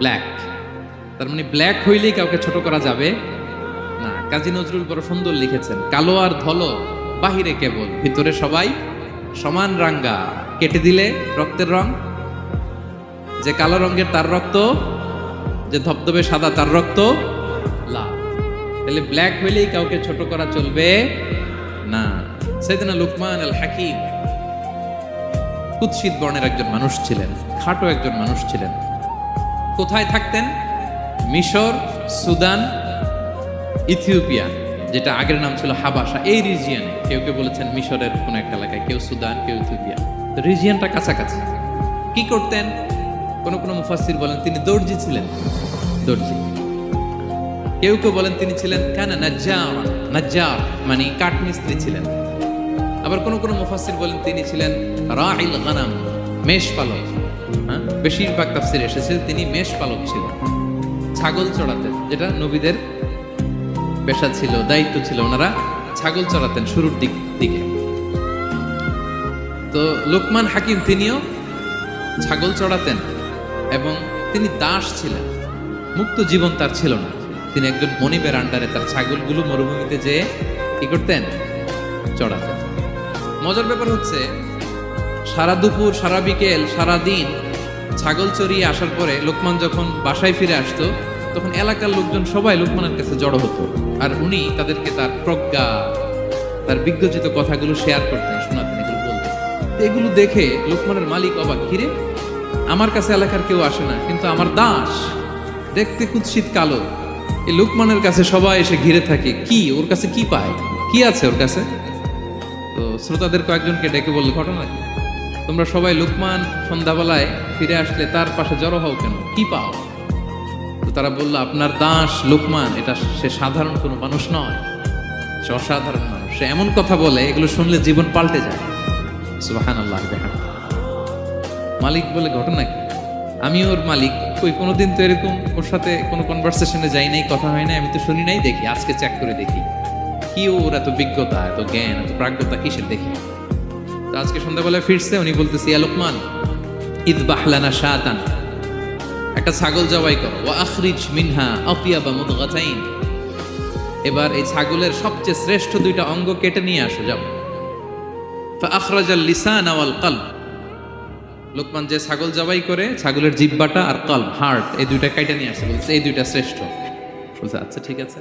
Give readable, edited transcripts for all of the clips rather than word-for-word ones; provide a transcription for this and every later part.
Black. তার মানে black হইলেই কাউকে ছোট করা যাবে না। কাজী নজরুল বড় সুন্দর লিখেছেন, কালো আর ধলো বাহিরে কেবল, ভিতরে সবাই সমান রাঙ্গা। কেটে দিলে রক্তের রং, যে কালো রঙের তার রক্ত, যে ধবধবে সাদা তার রক্ত লাল। তাহলে ব্ল্যাক হইলেই কাউকে ছোট করা চলবে না। সাইয়েদনা লুকমান আল হাকিম কুৎসিত বর্ণের একজন মানুষ ছিলেন, খাটো একজন মানুষ ছিলেন। কোথায় থাকতেন? মিশর, সুদান, ইথিওপিয়া, যেটা আগের নাম ছিল হাবাসা, এই রিজিয়নে। কেউ কেউ বলেছেন মিশরের কোন একটা এলাকায়, কেউ সুদান, কেউ ইথিওপিয়া। রিজিয়নটা কাছাকাছি। কি করতেন? কোন কোন মুফাসসির বলেন তিনি দর্জি ছিলেন, দর্জি। কেউ কেউ বলেন তিনি ছিলেন কানা নাজ্জার, নাজ্জার মানে কাঠমিস্ত্রি ছিলেন। আবার কোন কোন মুফাসসির বলেন তিনি ছিলেন রাইল গানাম, মেষ পালক। বেশিরভাগ তাফসিরে এসেছে তিনি মেষ পালক ছিলেন, ছাগল চড়াতেন, যেটা নবীদের পেশা ছিল, দায়িত্ব ছিল। ওনারা ছাগল চড়াতেন শুরুর দিকে। তো লোকমান হাকিম তিনিও ছাগল চড়াতেন এবং তিনি দাস ছিলেন, মুক্ত জীবন তার ছিল না। তিনি একজন মনিবের আন্ডারে তার ছাগলগুলো মরুভূমিতে যেয়ে কি করতেন? চড়াতেন। মজার ব্যাপার হচ্ছে, সারা দুপুর, সারা বিকেল, সারা দিন ছাগল চড়িয়ে আসার পরে লোকমান যখন বাসায় ফিরে আসতো, তখন এলাকার লোকজন সবাই লোকমানের কাছে জড়ো হতো, আর উনি তাদেরকে তার প্রজ্ঞা, তার বিজ্ঞচিত কথাগুলো শেয়ার করতেন, শোনাতেন, এগুলো বলতেন। এগুলো দেখে লোকমানের মালিক অবাক, কিরে আমার কাছে এলাকার কেউ আসে না, কিন্তু আমার দাস দেখতে কুৎসিত কালো, এই লোকমানের কাছে সবাই এসে ঘিরে থাকে, কি ওর কাছে কি পায়, কি আছে ওর কাছে? তো শ্রোতাদের কয়েকজনকে ডেকে বলল, ঘটনা কি? তোমরা সবাই লোকমান সন্ধ্যাবেলায় ফিরে আসলে তার পাশে জড়ো হও কেন, কি পাও? তো তারা বললো, আপনার দাস লোকমান, এটা সে সাধারণ কোনো মানুষ নয়, সে অসাধারণ মানুষ। সে এমন কথা বলে, এগুলো শুনলে জীবন পাল্টে যায়। সুবহানাল্লাহ। মালিক বলে, ঘটনা কি? আমি ওর মালিক, কই কোনোদিন তো এরকম ওর সাথে কোনো কনভারসেশনে যাই নাই, কথা হয় নাই, আমি তো শুনি নাই, দেখি আজকে চেক করে দেখি কি ওর এত বিজ্ঞতা, এত জ্ঞান, এত প্রাজ্ঞতা কিসের দেখি। তো আজকে সন্ধ্যাবেলায় ফিরছে, উনি বলতেছি, ইয়া লোকমান ইযবাহ লানা শাতান, একটা ছাগল জবাই করো, ওয়া আখরিজ মিনহা আতিয়াবা মুদগাতাইন, এবার এই ছাগলের সবচেয়ে শ্রেষ্ঠ দুইটা অঙ্গ কেটে নিয়ে আসো, যাও। ফা আখরাজাল লিসান ওয়াল কলব, লোকমান যে ছাগল জবাই করে ছাগলের জিহ্বাটা আর কলব, হার্ট, এই দুইটা কেটে নিয়ে আসে, বলছে এই দুইটা শ্রেষ্ঠ। বলছে আচ্ছা ঠিক আছে।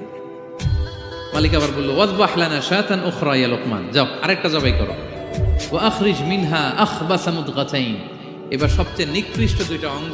মালিক আবার বললো, ওয়াযবাহ লানা শাতান উখরা ইয়া লোকমান, যাও আরেকটা জবাই করো, ওয়া আখরিজ মিনহা আখবাসা মুদগাতাইন, এবার সবচেয়ে নিকৃষ্ট দুইটা অঙ্গ